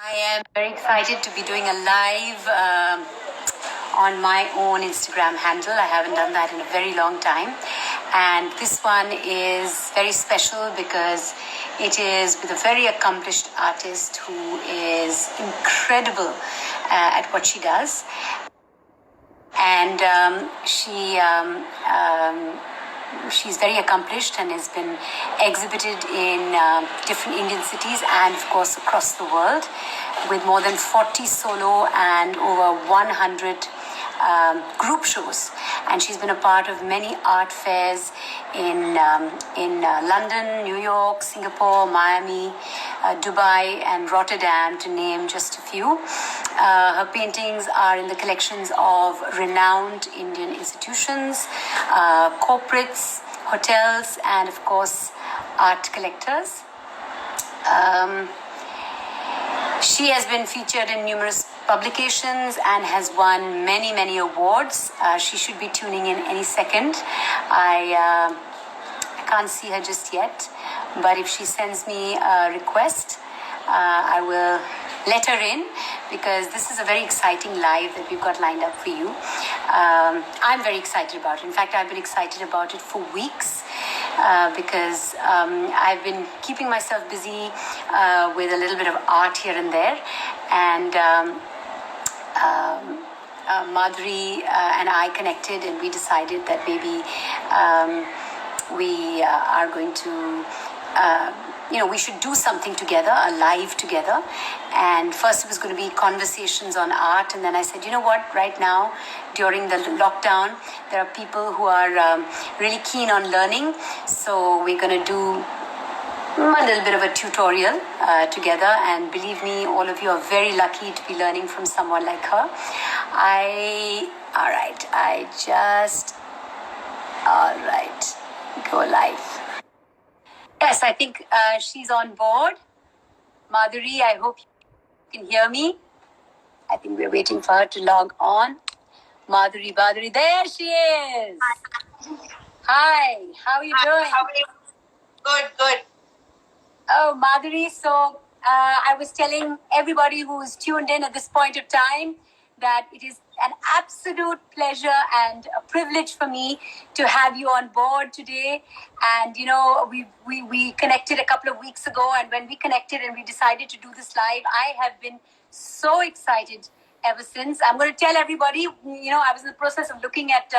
I am very excited to be doing a live on my own Instagram handle. I haven't done that in a very long time. And this one is very special because it is with a very accomplished artist who is incredible at what she does. And she's very accomplished and has been exhibited in different Indian cities and, of course, across the world with more than 40 solo and over 100 group shows. And she's been a part of many art fairs in London, New York, Singapore, Miami, Dubai, and Rotterdam, to name just a few. Her paintings are in the collections of renowned Indian institutions, corporates, hotels, and of course, art collectors. She has been featured in numerous publications and has won many, many awards. She should be tuning in any second. I can't see her just yet, but if she sends me a request, I will let her in, because this is a very exciting live that we've got lined up for you. I'm very excited about it. In fact, I've been excited about it for weeks. Because I've been keeping myself busy with a little bit of art here and there. And Madhuri and I connected, and we decided that maybe we are going to we should do something together, a live together. And first it was going to be conversations on art, and then I said, you know what, right now during the lockdown there are people who are really keen on learning, so we're going to do a little bit of a tutorial together. And believe me, all of you are very lucky to be learning from someone like her. Go live. Yes, I think she's on board. Madhuri, I hope you can hear me. I think we're waiting for her to log on. Madhuri, there she is. Hi, how are you doing? How are you? Good. Oh, Madhuri, so I was telling everybody who's tuned in at this point of time that it is an absolute pleasure and a privilege for me to have you on board today. And we connected a couple of weeks ago, and when we connected and we decided to do this live, I have been so excited ever since. I'm going to tell everybody, I was in the process of looking at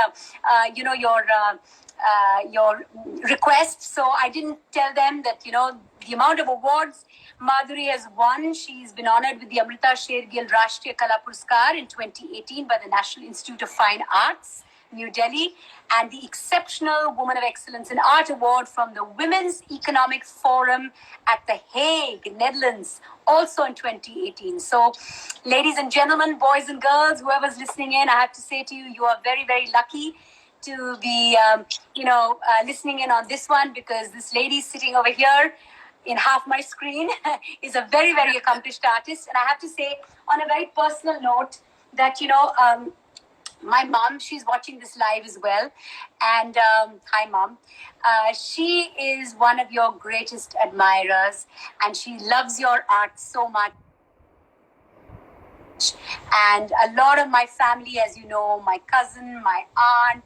your request, so I didn't tell them that the amount of awards Madhuri has won. She's been honored with the Amrita Shergill Rashtriya Kala Puraskar in 2018 by the National Institute of Fine Arts, New Delhi, and the Exceptional Woman of Excellence in Art Award from the Women's Economic Forum at The Hague, Netherlands, also in 2018. So, ladies and gentlemen, boys and girls, whoever's listening in, I have to say to you, you are very, very lucky to be, listening in on this one, because this lady sitting over here in half my screen is a very, very accomplished artist. And I have to say, on a very personal note, that, my mom, she's watching this live as well. And hi, Mom. She is one of your greatest admirers, and she loves your art so much. And a lot of my family, as you know, my cousin, my aunt,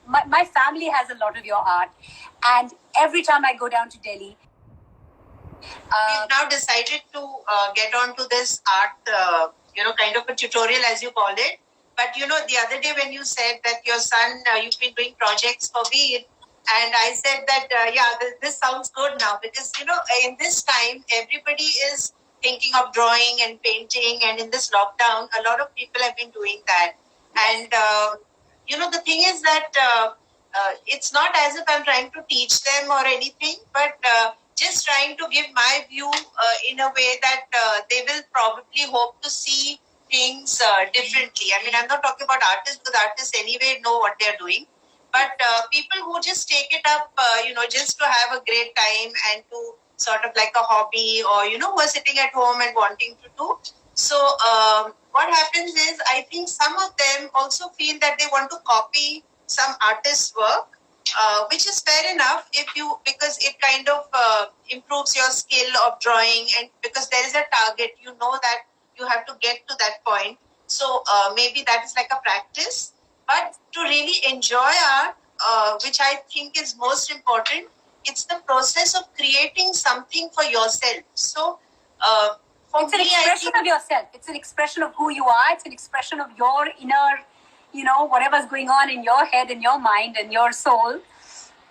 my family has a lot of your art. And every time I go down to Delhi, we've now decided to get onto this art, kind of a tutorial, as you call it. But, the other day when you said that your son, you've been doing projects for Veer, and I said that, this sounds good now, because, in this time, everybody is thinking of drawing and painting, and in this lockdown, a lot of people have been doing that. And, the thing is that it's not as if I'm trying to teach them or anything, but just trying to give my view in a way that they will probably hope to see things differently. I mean, I'm not talking about artists, because artists anyway know what they're doing. But people who just take it up, just to have a great time and to sort of like a hobby, or, who are sitting at home and wanting to do. So what happens is, I think some of them also feel that they want to copy some artist's work. which is fair enough because it kind of improves your skill of drawing, and because there is a target, you know that you have to get to that point. So maybe that is like a practice. But to really enjoy art, which I think is most important, it's the process of creating something for yourself. So for it's an me, expression of yourself. It's an expression of who you are. It's an expression of your inner, whatever's going on in your head and your mind and your soul.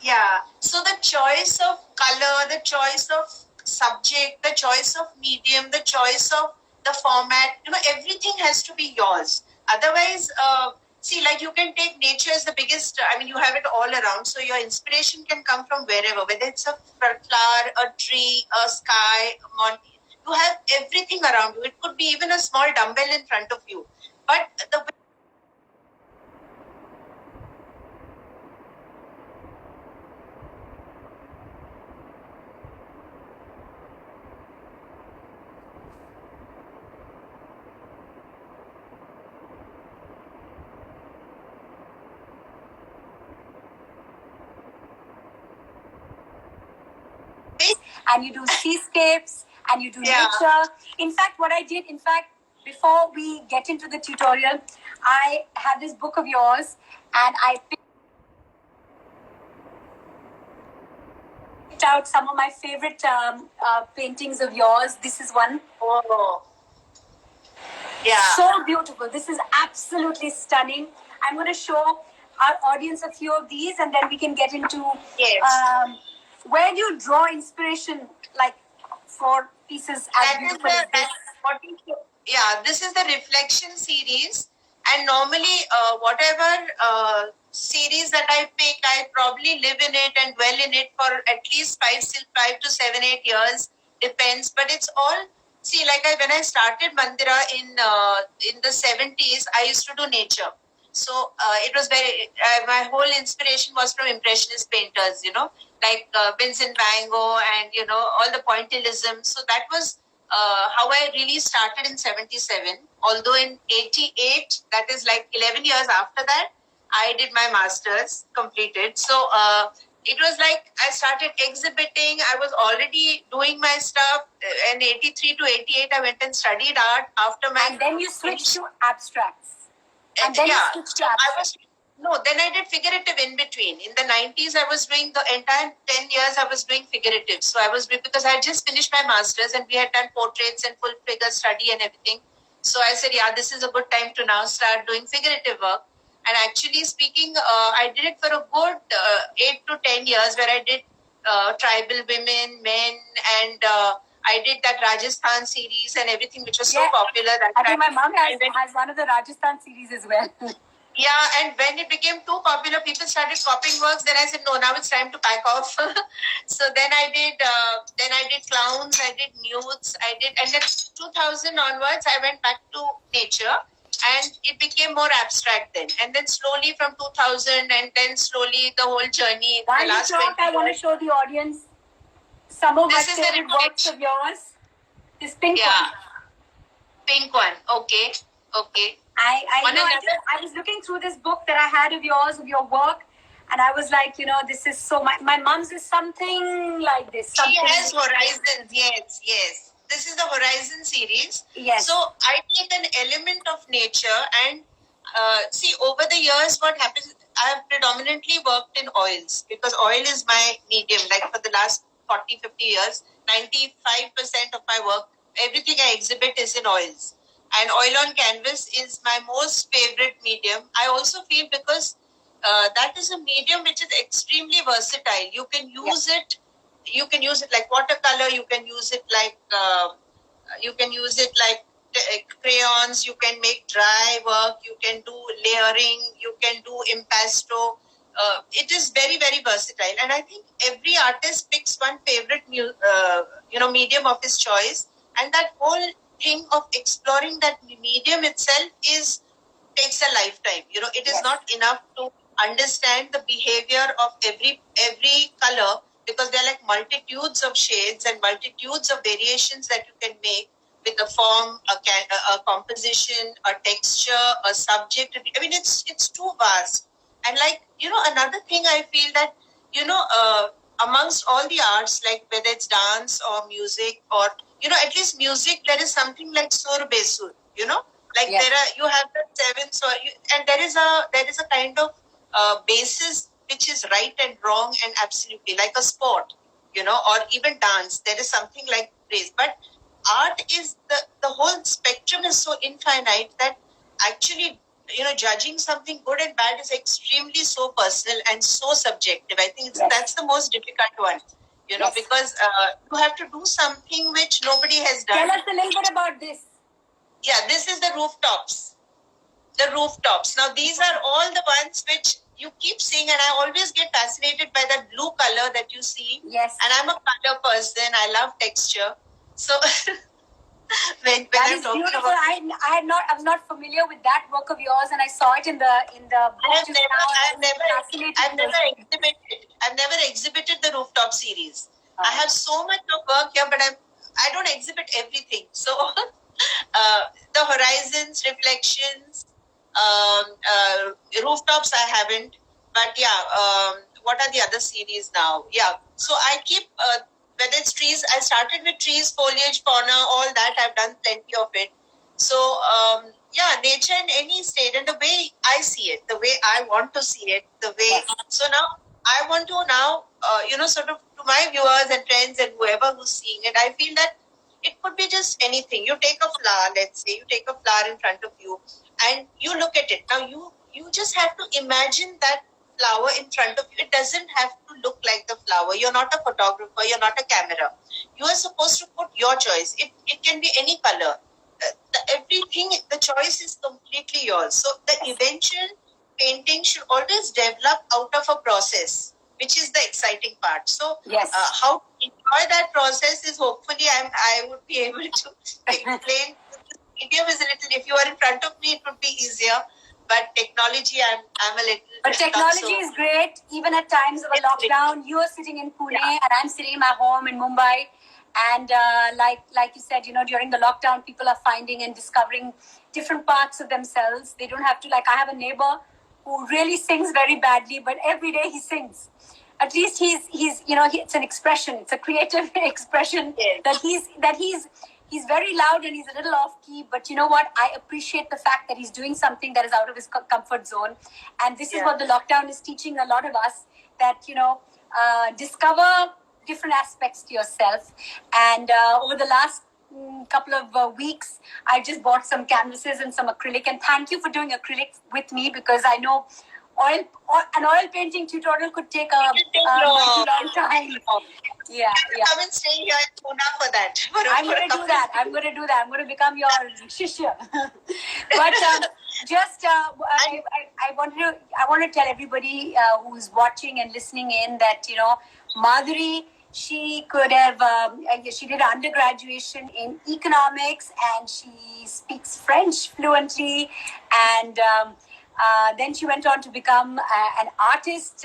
Yeah. So the choice of color, the choice of subject, the choice of medium, the choice of the format, everything has to be yours. Otherwise, see, like you can take nature as the biggest, you have it all around. So your inspiration can come from wherever, whether it's a flower, a tree, a sky, a mountain. You have everything around you. It could be even a small dumbbell in front of you. But the and you do seascapes and you do nature. In fact, before we get into the tutorial, I have this book of yours and I picked out some of my favorite paintings of yours. This is one. Oh. Yeah. So beautiful. This is absolutely stunning. I'm going to show our audience a few of these and then we can get into where do you draw inspiration like for pieces as beautiful as this? This is the reflection series, and normally whatever series that I pick, I probably live in it and dwell in it for at least 5 to 7, 8 years, depends. But it's all, see, when I started Mandira in the 70s, I used to do nature. So it was very, my whole inspiration was from Impressionist painters, like Vincent Van Gogh and, all the pointillism. So that was how I really started in 77. Although in 88, that is like 11 years after that, I did my master's, completed. So it was like I started exhibiting. I was already doing my stuff. In 83 to 88, I went and studied art after my... And then you switched to abstracts. And then you switched to abstracts. Then I did figurative in between. In the 90s, I was doing the entire 10 years, I was doing figurative. So because I had just finished my master's and we had done portraits and full figure study and everything. So I said, this is a good time to now start doing figurative work. And actually speaking, I did it for a good 8 to 10 years where I did tribal women, men, and I did that Rajasthan series and everything, which was so popular. I think my mom has one of the Rajasthan series as well. Yeah, and when it became too popular, people started copying works. Then I said, no, now it's time to pack off. So then I did clowns, I did nudes, and then 2000 onwards, I went back to nature, and it became more abstract then. And then slowly from 2000, and then slowly the whole journey. While you talk, I want to show the audience some of my favorite works of yours. This pink one. Pink one. Okay. I was looking through this book that I had of yours, of your work, and I was like, this is so... My mom's is something like this. She has Horizons, yes. This is the Horizon series. Yes. So I take an element of nature and see, over the years, what happens, I have predominantly worked in oils because oil is my medium. Like for the last 40, 50 years, 95% of my work, everything I exhibit is in oils. And oil on canvas is my most favorite medium. I also feel because that is a medium which is extremely versatile. You can use it. You can use it like watercolor. You can use it like crayons. You can make dry work. You can do layering. You can do impasto. It is very, very versatile. And I think every artist picks one favorite medium of his choice, and that whole thing of exploring that medium itself takes a lifetime. It is not enough to understand the behavior of every color, because there are like multitudes of shades and multitudes of variations that you can make with a form, a composition, a texture, a subject. It's too vast. And like, another thing I feel that, amongst all the arts, like whether it's dance or music or, at least music, there is something like sur besur, like Yes. you have the seven, and there is a kind of basis which is right and wrong and absolutely like a sport, or even dance. There is something like praise, but art is the whole spectrum is so infinite that actually, judging something good and bad is extremely so personal and so subjective. I think that's the most difficult one, Yes. because you have to do something which nobody has done. Tell us a little bit about this. Yeah, this is the rooftops. The rooftops. Now, these are all the ones which you keep seeing, and I always get fascinated by that blue color that you see. Yes. And I'm a color person. I love texture. So when That I'm is talking beautiful. about, I was not familiar with that work of yours, and I saw it in the book I've just now. and I was fascinated. I've never exhibited the rooftop series. I have so much of work here, but I don't exhibit everything. So the horizons, reflections, rooftops I haven't. But yeah, what are the other series now? Yeah, so I keep whether it's trees. I started with trees, foliage, fauna, all that. I've done plenty of it. So yeah, nature in any state, and the way I see it, the way I want to see it, the way. So now I want to sort of to my viewers and friends and whoever who's seeing it, I feel that it could be just anything. You take a flower, let's say, you take a flower in front of you, and you look at it. Now you just have to imagine that flower in front of you. It doesn't have to look like the flower. You're not a photographer. You're not a camera. You are supposed to put your choice. It can be any color. Everything, the choice is completely yours. So the eventual painting should always develop out of a process, which is the exciting part. So Yes. How to enjoy that process is hopefully I would be able to explain. Medium is a little, if you are in front of me, it would be easier. But technology, I'm a little. But technology is great. Even at times of a lockdown, you are sitting in Pune and I'm sitting in my home in Mumbai. And like you said, during the lockdown, people are finding and discovering different parts of themselves. They don't have to, like, I have a neighbor who really sings very badly, but every day he sings. At least he's it's an expression. It's a creative expression that he's very loud and he's a little off key, but you know what? I appreciate the fact that he's doing something that is out of his comfort zone. And this is what the lockdown is teaching a lot of us, that, discover different aspects to yourself. And over the last couple of weeks, I just bought some canvases and some acrylic. And thank you for doing acrylic with me, because I know an oil painting tutorial could take a long time. Yeah. Come and stay here in Pune for that. I'm going to do that. I'm going to become your shishya. But I want to tell everybody who's watching and listening in that, Madhuri, she could have, she did undergraduation in economics and she speaks French fluently, and then she went on to become an artist.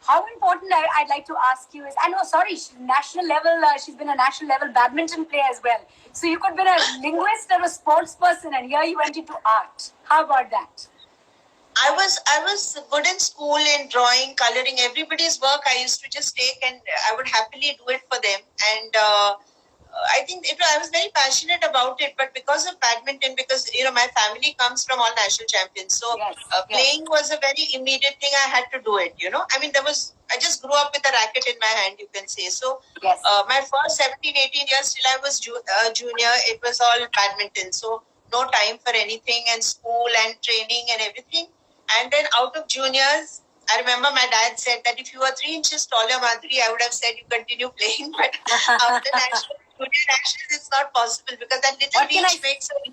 How important, I'd like to ask you, is, national level, she's been a national level badminton player as well. So you could have been a linguist or a sports person, and here you went into art. How about that? I was good in school in drawing, coloring. Everybody's work I used to just take, and I would happily do it for them. And I think I was very passionate about it, but because of badminton, because my family comes from all national champions, so playing was a very immediate thing. I had to do it. I mean, I just grew up with a racket in my hand, you can say. So my first 17, 18 years till I was junior, it was all badminton. So no time for anything, and school and training and everything. And then out of juniors, I remember my dad said that if you were 3 inches taller, Madhuri, I would have said you continue playing. But after junior nationals, it's not possible, because that little reach makes a...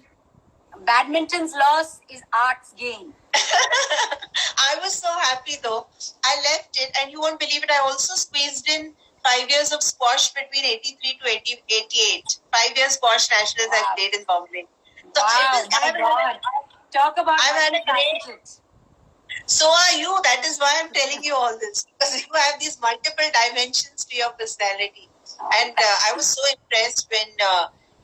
Badminton's loss is art's gain. I was so happy though. I left it, and you won't believe it, I also squeezed in 5 years of squash between 83 to 88. 5 years squash nationals I played in Bombay. So Talk about great. So are you. That is why I'm telling you all this, because you have these multiple dimensions to your personality. And I was so impressed when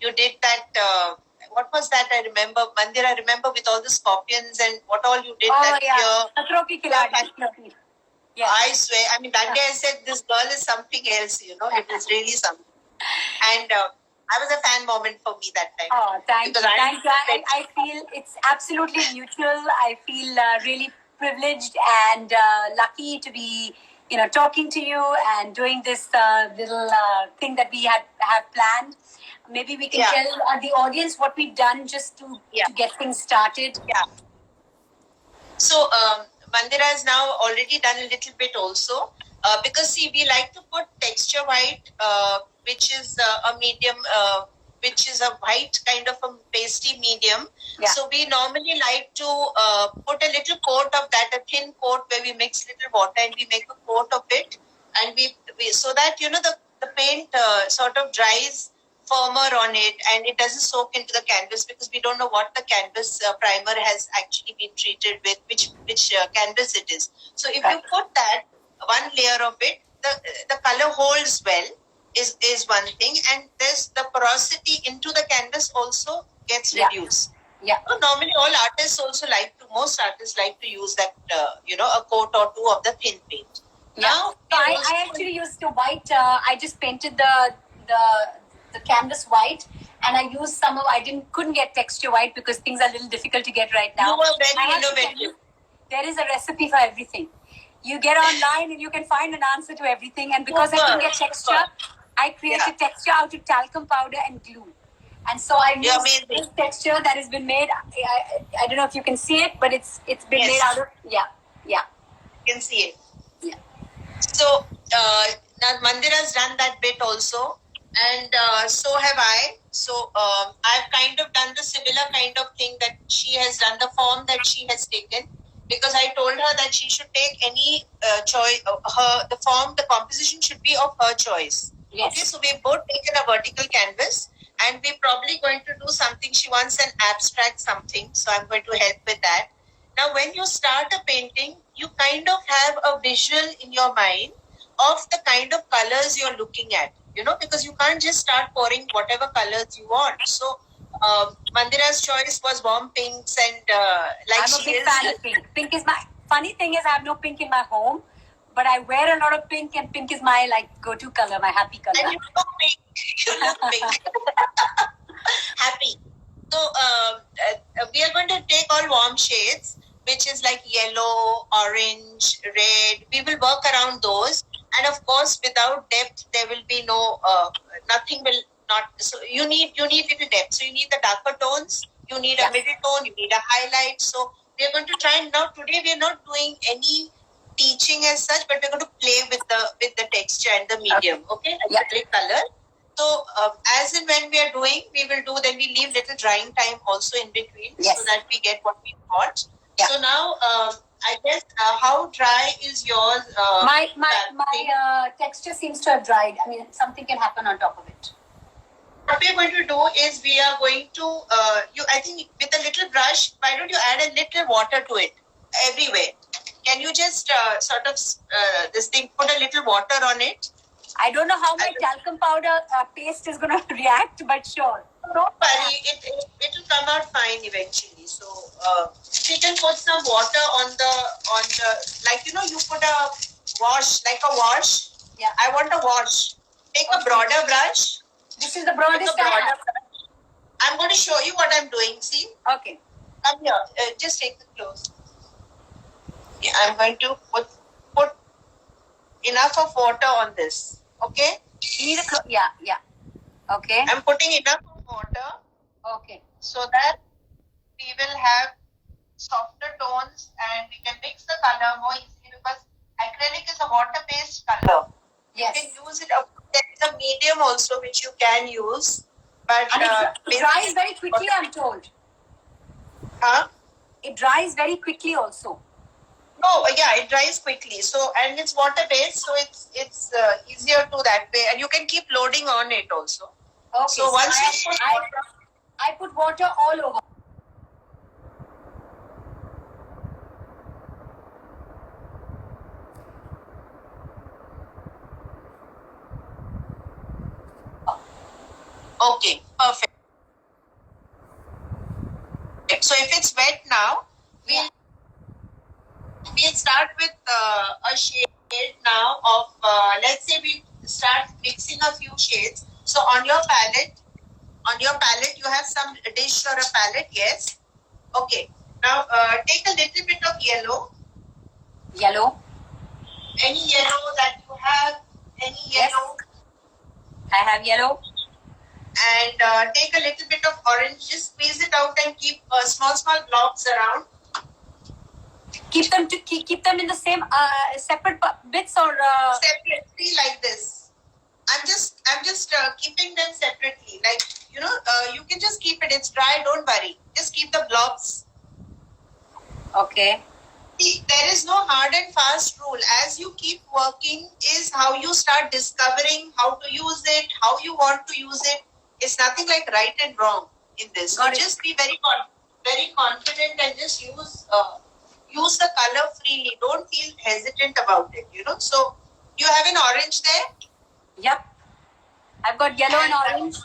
you did that what was that? I remember, Mandir, I remember with all the scorpions and what all you did Oh that yeah, year. Khatron Ke Khiladi. Yes. I swear, I mean, that day I said, this girl is something else, you know, it is really something. And I was a fan moment for me that time. Oh, thank you. Because Thank you. I feel it's absolutely mutual. I feel really privileged and lucky to be, talking to you and doing this little thing that we have planned. Maybe we can tell the audience what we've done just to get things started. Yeah. So, Mandira has now already done a little bit also. Because see, we like to put texture white, which is a medium, which is a white kind of a pasty medium. Yeah. So we normally like to put a little coat of that, a thin coat where we mix little water and we make a coat of it, and we so that the paint sort of dries firmer on it and it doesn't soak into the canvas, because we don't know what the canvas primer has actually been treated with, which canvas it is. So if you put that one layer of it, the color holds well is one thing, and there's the porosity into the canvas also gets reduced. Yeah. So normally most artists like to use that a coat or two of the thin paint. Yeah. Now I actually used the white. I just painted the canvas white, and I used couldn't get texture white because things are a little difficult to get right now. You were very innovative. There is a recipe for everything. You get online and you can find an answer to everything. And because I couldn't get texture, I created texture out of talcum powder and glue. And so I used this texture that has been made. I don't know if you can see it, but it's been made out of yeah. You can see it. Yeah. So now Mandira's done that bit also, and so have I. So I've kind of done the similar kind of thing that she has done, the form that she has taken, because I told her that she should take any choice. The form, the composition should be of her choice. Yes. Okay, so we've both taken a vertical canvas, and we're probably going to do something. She wants an abstract something, so I'm going to help with that. Now, when you start a painting, you kind of have a visual in your mind of the kind of colors you're looking at, because you can't just start pouring whatever colors you want. So, Mandira's choice was warm pinks, and I'm a big fan of pink. Pink is funny thing is I have no pink in my home, but I wear a lot of pink, and pink is my go-to color, my happy color. And you look pink. You look pink. Happy. So we are going to take all warm shades, which is like yellow, orange, red. We will work around those. And of course, without depth, there will be nothing will not. So you need little depth. So you need the darker tones. You need a middle tone. You need a highlight. So we are going to try. Now today we are not doing any teaching as such, but we're going to play with the texture and the medium. Okay, the color. So as and when we are doing, we will do. Then we leave little drying time also in between, so that we get what we want. Yeah. So now, I guess how dry is yours? My texture seems to have dried. I mean, something can happen on top of it. What we are going to do is we are going to I think with a little brush. Why don't you add a little water to it everywhere? Can you just sort of this thing, put a little water on it? I don't know how my talcum powder paste is going to react, but sure. Don't worry, it will come out fine eventually. So you can put some water on the you put a wash, like a wash. Yeah. I want a wash. Take a broader brush. This is the broadest I have. I'm going to show you what I'm doing. See? Okay. Come here. Just take the clothes. Yeah, I'm going to put enough of water on this. Okay? You need yeah. Okay. I'm putting enough of water. Okay. So that we will have softer tones and we can mix the color more easily, because acrylic is a water-based color. Yes. You can use it. There is a medium also which you can use. But and it dries very quickly, I'm told. Huh? It dries very quickly also. No, yeah, it dries quickly. So, and it's water based, so it's easier to that way, and you can keep loading on it also. Okay. So once I put water all over. Okay, perfect. if it's wet now, we'll start with a shade now of, let's say we start mixing a few shades. So on your palette, you have some dish or a palette, yes? Okay. Now take a little bit of yellow. Yellow. Any yellow that you have, yellow. I have yellow. And take a little bit of orange, just squeeze it out and keep small blobs around. Keep them in the same separate bits or separately like this. I'm just keeping them separately. Like you can just keep it. It's dry. Don't worry. Just keep the blobs. Okay. See, there is no hard and fast rule. As you keep working, is how you start discovering how to use it, how you want to use it. It's nothing like right and wrong in this. So just be very confident and just use the color freely. Don't feel hesitant about it. So you have an orange there. Yep. I've got yellow and orange.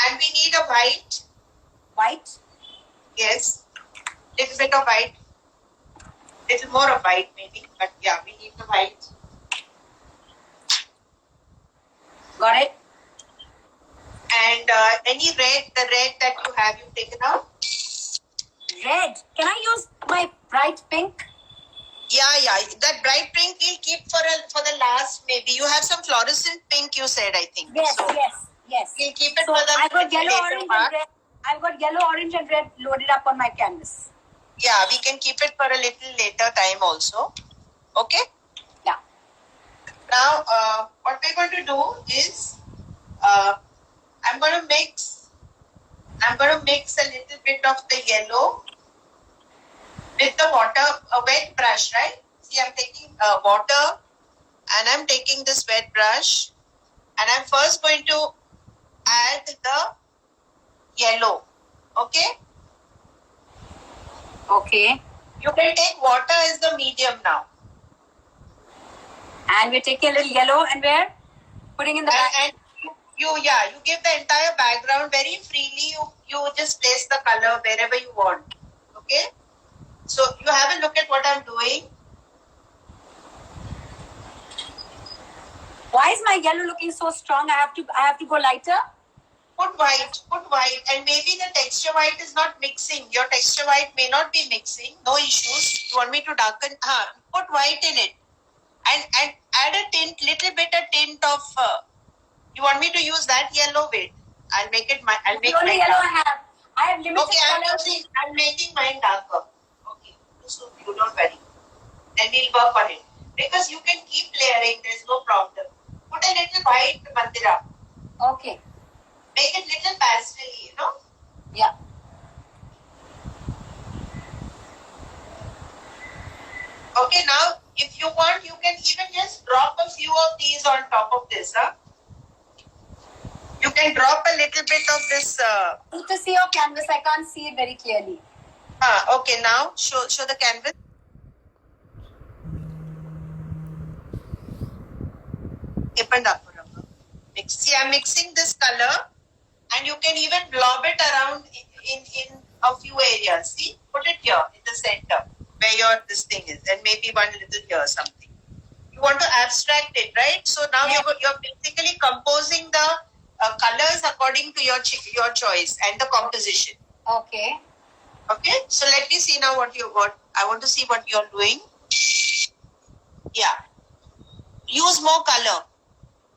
And we need a white. White? Yes. Little bit of white. Little more of white maybe. But yeah, we need the white. Got it. And any red, the red that you have, you taken out? Red. Can I use my bright pink? Yeah. That bright pink we'll keep for the last maybe. You have some fluorescent pink, you said, I think. Yes. We'll keep it So for the I've got yellow, later orange, part. and red. I've got yellow, orange, and red loaded up on my canvas. Yeah, we can keep it for a little later time also. Okay? Yeah. Now, what we're going to do is, I'm going to mix a little bit of the yellow with the water, a wet brush, right? See, I'm taking water and I'm taking this wet brush and I'm first going to add the yellow. Okay? Okay. You can take water as the medium now. And we're taking a little yellow and we're putting in the back. And you give the entire background very freely. You just place the color wherever you want. Okay? So you have a look at what I'm doing. Why is my yellow looking so strong? I have to go lighter? Put white, and maybe the texture white is not mixing. Your texture white may not be mixing. No issues. You want me to darken? Put white in it, and add a little bit of. You want me to use that yellow? Wait, I'll make it. I'll make the only mine yellow dark. I have limited colors. I'm making mine darker. Okay, so you don't worry. Then we'll work on it because you can keep layering. There's no problem. Put a little white Mandira. Okay. Make it little pastel, Yeah. Okay, now if you want, you can even just drop a few of these on top of this. You can drop a little bit of this. Need to see your canvas. I can't see it very clearly. Okay, now show the canvas. See, I'm mixing this color, and you can even blob it around in a few areas. See, put it here in the center where this thing is, and maybe one little here something. You want to abstract it, right? So now you're basically composing the colors according to your choice and the composition. Okay. Okay. So let me see now what I want to see what you're doing. Yeah. Use more color.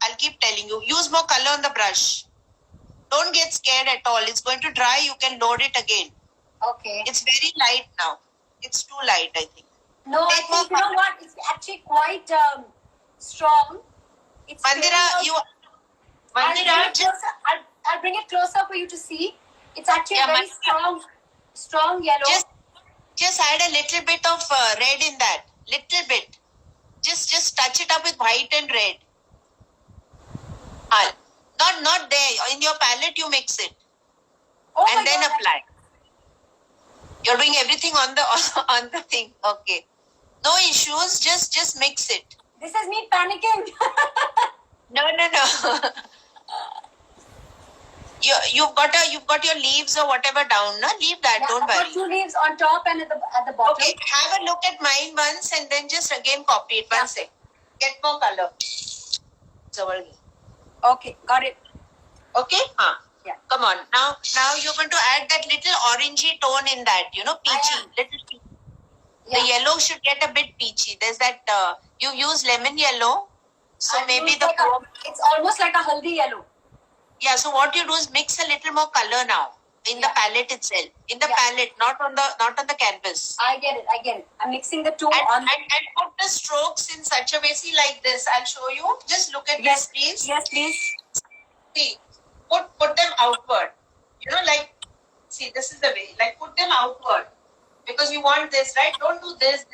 I'll keep telling you. Use more color on the brush. Don't get scared at all. It's going to dry. You can load it again. Okay. It's very light now. It's too light, I think. No, I think, you know what? It's actually quite strong. It's Mandira, I'll bring it closer for you to see. It's actually very strong yellow. Just add a little bit of red in that. Little bit. Just touch it up with white and red. Not there. In your palette, you mix it. And then apply. You're doing everything on the thing. Okay. No issues. Just mix it. This is me panicking. No. You've got your leaves or whatever down, no? Leave that, Yeah, don't I've got worry. 2 leaves on top and at the bottom. Okay, have a look at mine once and then just again copy it. One sec. Get more color. Okay, got it. Okay? Huh. Yeah. Come on. Now you're going to add that little orangey tone in that, peachy. Little peachy. Yeah. The yellow should get a bit peachy. There's that, you use lemon yellow. So And maybe it's the like it's almost like a haldi yellow. Yeah, so what you do is mix a little more color now in the palette itself. In the palette, not on the canvas. I get it. I'm mixing the two And put the strokes in such a way. See, like this. I'll show you. Just look at this, please. Yes, please. See, put them outward. See, this is the way. Like, put them outward. Because you want this, right? Don't do this.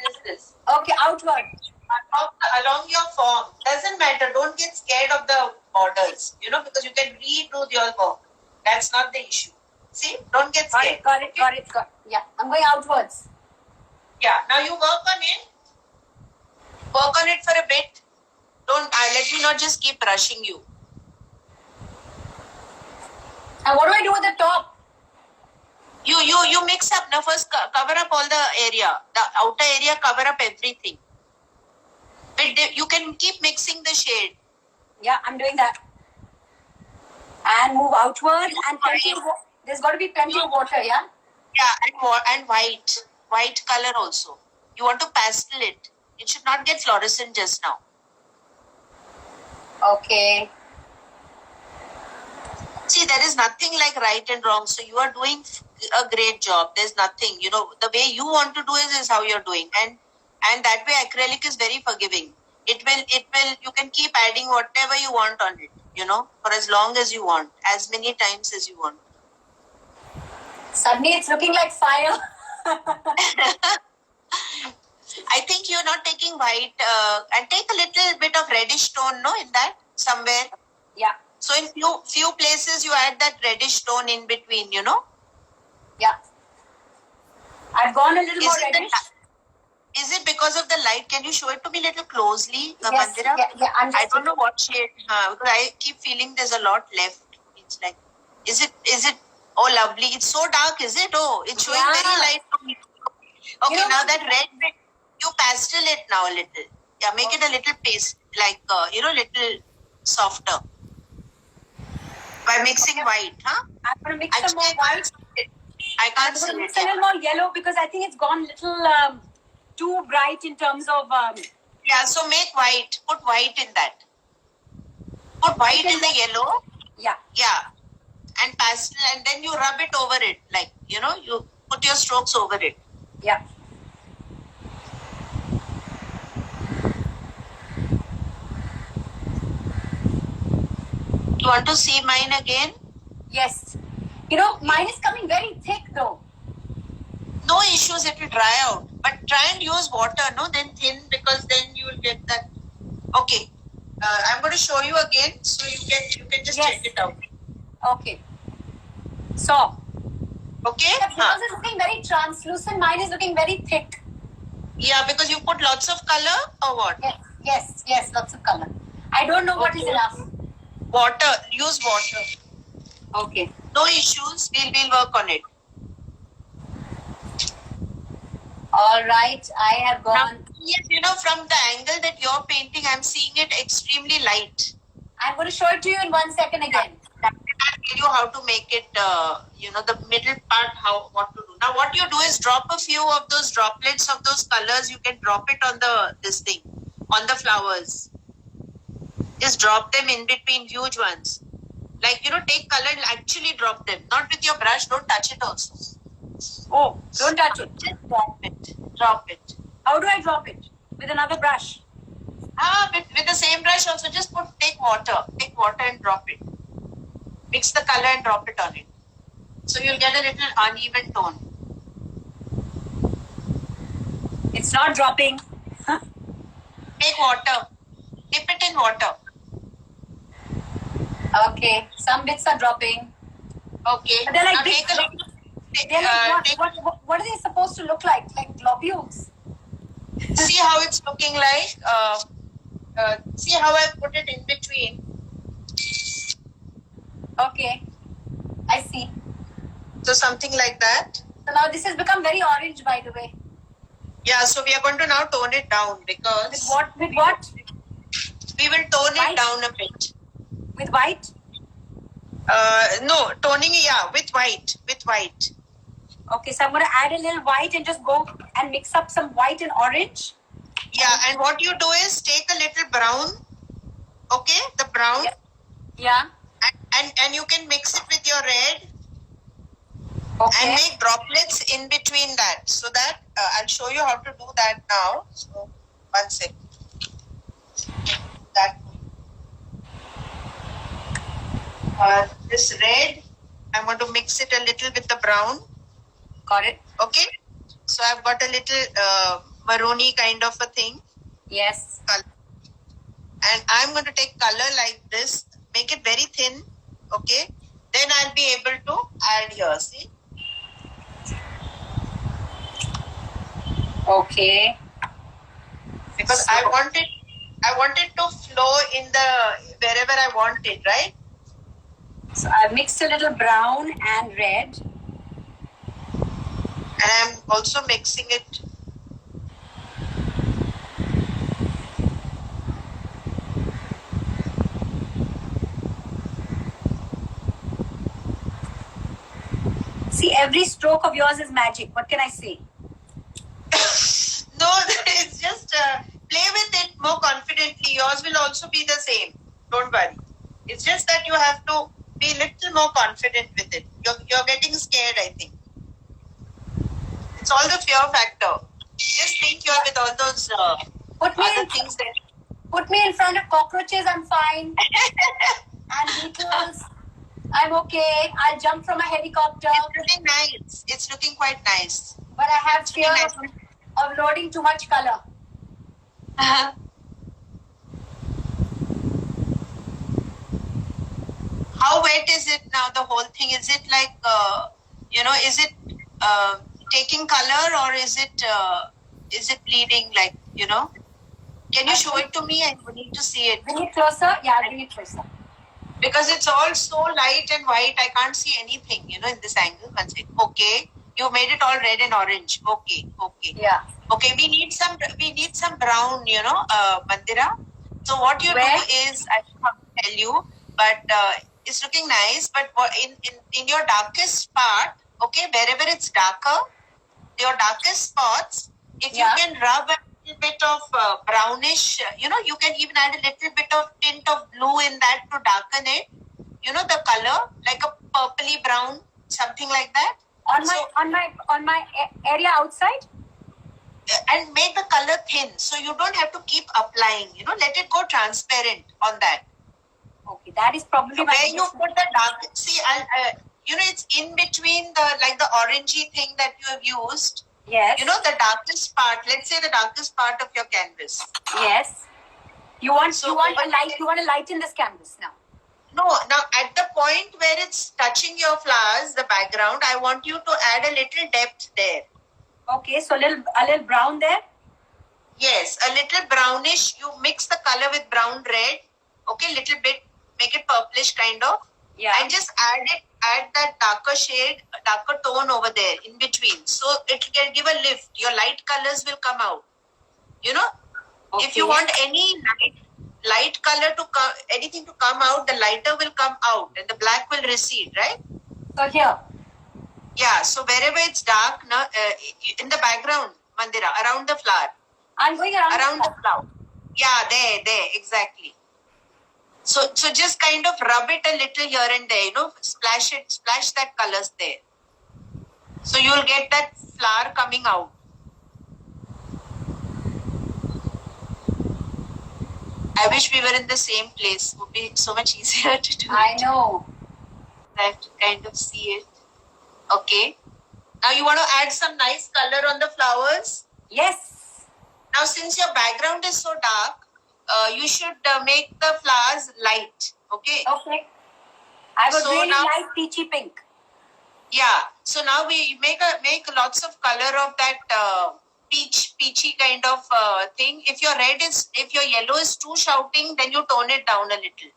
Okay, outward. Along your form. Doesn't matter. Don't get scared of the borders. Because you can redo your work. That's not the issue. See? Don't get scared. Got it. Yeah, I'm going outwards. Yeah. Now you work on it. Work on it for a bit. Let me not just keep rushing you. And what do I do with the top? You mix up. Now first cover up all the area. The outer area, cover up everything. But you can keep mixing the shade. Yeah, I'm doing that. And move outward and there's got to be plenty of water, yeah? Yeah, and white color also. You want to pastel it. It should not get fluorescent just now. Okay. See, there is nothing like right and wrong. So you are doing a great job. There's nothing. The way you want to do it is how you're doing. And that way acrylic is very forgiving. It will, you can keep adding whatever you want on it, for as long as you want, as many times as you want. Suddenly it's looking like fire. I think you're not taking white, and take a little bit of reddish tone, in that, somewhere. Yeah. So in few places you add that reddish tone in between, Yeah. I've gone a little more reddish. Is it because of the light? Can you show it to me a little closely, Yes. Mandira? Yeah. I don't know what shade. Because I keep feeling there's a lot left. It's like, is it? Oh, lovely. It's so dark, is it? Oh, it's showing very light to me. Okay, now that red bit, you pastel it now a little. Yeah, make it a little paste, like, little softer. By mixing white, huh? I'm going to mix some more white. I can't I'm see going to mix it. a little more yellow because I think it's gone little too bright in terms of... Yeah, so make white. Put white in that. Put white in the yellow. Yeah. Yeah. And pastel, and then you rub it over it. Like, you put your strokes over it. Yeah. You want to see mine again? Yes. Mine is coming very thick though. No issues, it will dry out. But try and use water, then thin, because then you will get that. Okay. I'm going to show you again, so you can just check it out. Okay. So. Okay? Yours is looking very translucent. Mine is looking very thick. Yeah, because you put lots of color or what? Yes, lots of color. I don't know what is enough. Water. Use water. Okay. No issues. We'll work on it. All right. I have gone. Now, from the angle that you're painting, I'm seeing it extremely light. I'm going to show it to you in 1 second again. I'll tell you how to make it, the middle part, what to do. Now, what you do is drop a few of those droplets of those colors. You can drop it on on the flowers. Just drop them in between, huge ones. Like, take color and actually drop them. Not with your brush, don't touch it also. Oh, don't touch it. Just drop it. Drop it. How do I drop it? With another brush? With the same brush also, just take water. Take water and drop it. Mix the color and drop it on it. So you'll get a little uneven tone. It's not dropping. Take water. Dip it in water. Okay. Some bits are dropping. Okay. But they're like now big. take a look. They're like what are they supposed to look like? Like globules? See how it's looking like? See how I put it in between? Okay. So something like that. So now this has become very orange, by the way. Yeah, so we are going to now tone it down because... With what? With what? We will tone White? it down a bit. With white? No, toning, yeah, with white. With white. Okay, so I'm going to add a little white and just go and mix up some white and orange. Yeah, and what you do is take a little brown, okay, the brown, Yeah. and you can mix it with your red Okay. and make droplets in between that. So that I'll show you how to do that now. So, one second. That this red, I'm going to mix it a little with the brown. Got it. Okay, so I've got a little maroony kind of a thing. Yes. Color. And I'm going to take color like this, make it very thin. Okay, then I'll be able to add here. See. Okay. Because I want it to flow in the wherever I want it, right? So I've mixed a little brown and red. And I'm also mixing it. See, every stroke of yours is magic. What can I say? No, it's just play with it more confidently. Yours will also be the same. Don't worry. It's just that you have to be a little more confident with it. You're getting scared, I think. It's all the fear factor. Just think you're with all those other things that... Put me in front of cockroaches, I'm fine. And beetles, I'm okay. I'll jump from a helicopter. It's looking nice. It's looking quite nice. But I have fear of loading too much color. How wet is it now, the whole thing? Is it like, is it taking color or is it bleeding, like, Can you show it to me? I need to see it. Bring it closer. Yeah, bring it closer. Because it's all so light and white, I can't see anything, in this angle. One second. Okay, you made it all red and orange. Okay. Yeah. Okay, we need some brown, Mandira. So what you do is, I can't tell you, but it's looking nice. But in your darkest part, okay, wherever it's darker, your darkest spots, if you can rub a little bit of brownish, you can even add a little bit of tint of blue in that to darken it. The color, like a purpley brown, something like that. On my area outside. And make the color thin, so you don't have to keep applying. Let it go transparent on that. Okay, that is probably where you put the dark. See, it's in between the orangey thing that you have used. Yes. The darkest part. Let's say the darkest part of your canvas. Yes. You want to lighten this canvas now. No, now at the point where it's touching your flowers, the background, I want you to add a little depth there. Okay, so a little brown there. Yes, a little brownish. You mix the color with brown red. Okay, little bit, make it purplish kind of. Yeah. And just add that darker shade, darker tone over there in between. So it can give a lift. Your light colors will come out. Okay. If you want any light color to come, anything to come out, the lighter will come out and the black will recede, right? So here. Yeah, so wherever it's dark, in the background, Mandira, around the flower. I'm going around the flower. Yeah, there, exactly. So just kind of rub it a little here and there, splash that colors there. So you'll get that flower coming out. I wish we were in the same place. It would be so much easier to do I know. I have to kind of see it. Okay. Now you want to add some nice color on the flowers? Yes. Now since your background is so dark, you should make the flowers light. Okay. Okay. I would really like peachy pink. Yeah. So now we make lots of color of that peachy kind of thing. If your yellow is too shouting, then you tone it down a little.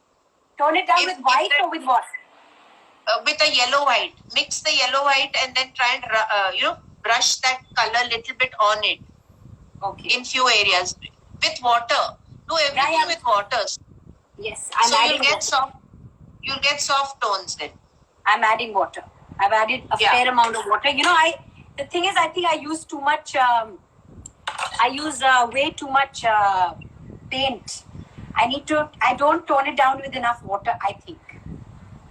Tone it down with white or with what? with a yellow white. Mix the yellow white and then try and brush that color little bit on it. Okay. In few areas with water. Do everything with water. Yes, I'm so adding you'll get water. soft. You'll get soft tones then. I'm adding water. I've added a fair amount of water. You know, the thing is, I think I use too much. I use way too much paint. I don't tone it down with enough water. I think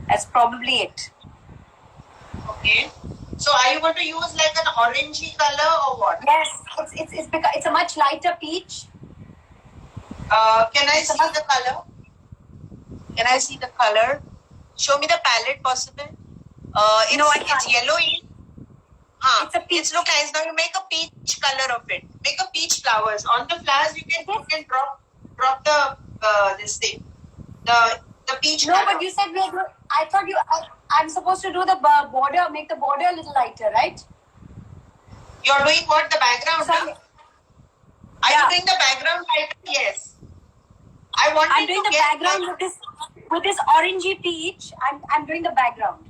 that's probably it. Okay. So are you going to use like an orangey color or what? Yes, it's a much lighter peach. Can I see the color? Can I see the color? Show me the palette possible. It's yellowy. It's a peach. It's look nice. Now you make a peach color of it. Make a peach flowers. On the flowers you can drop the this thing. The peach No, color. but you said I thought I'm supposed to do the border, make the border a little lighter, right? You're doing what? The background? Are you doing the background lighter? Yes. I'm doing the background with this orangey peach. I'm doing the background.